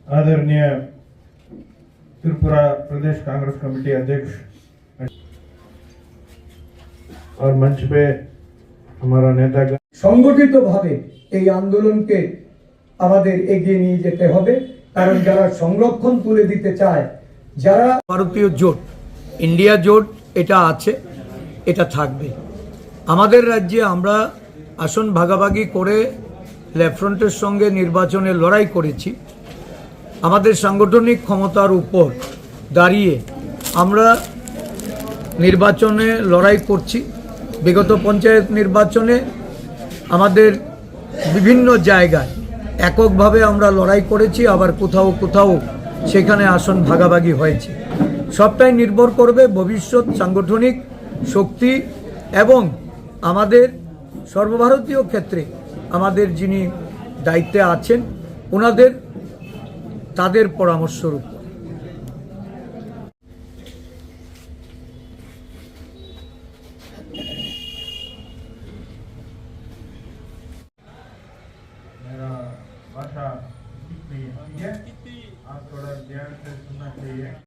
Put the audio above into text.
आदरणीय त्रिपुरा प्रदेश कांग्रेस कमेटी अध्यक्ष और मंच पे हमारा नेतागण সংগঠিতভাবে এই আন্দোলনকে আমাদের এগিয়ে নিয়ে যেতে হবে, কারণ যারা সংরক্ষণ তুলে দিতে চায়, যারা ভারতীয় জোট, ইন্ডিয়া জোট এটা আছে, এটা থাকবে। আমাদের রাজ্যে আমরা আসন ভাগাভাগি করে লেফট ফ্রন্টের সঙ্গে নির্বাচনে লড়াই করেছি। আমাদের সাংগঠনিক ক্ষমতার উপর দাঁড়িয়ে আমরা নির্বাচনে লড়াই করছি। বিগত পঞ্চায়েত নির্বাচনে আমাদের বিভিন্ন জায়গায় এককভাবে আমরা লড়াই করেছি, আবার কোথাও কোথাও সেখানে আসন ভাগাভাগি হয়েছে। সবটাই নির্ভর করবে ভবিষ্যৎ সাংগঠনিক শক্তি এবং আমাদের সর্বভারতীয় ক্ষেত্রে আমাদের যিনি দায়িত্বে আছেন তাদের পরামর্শের উপর।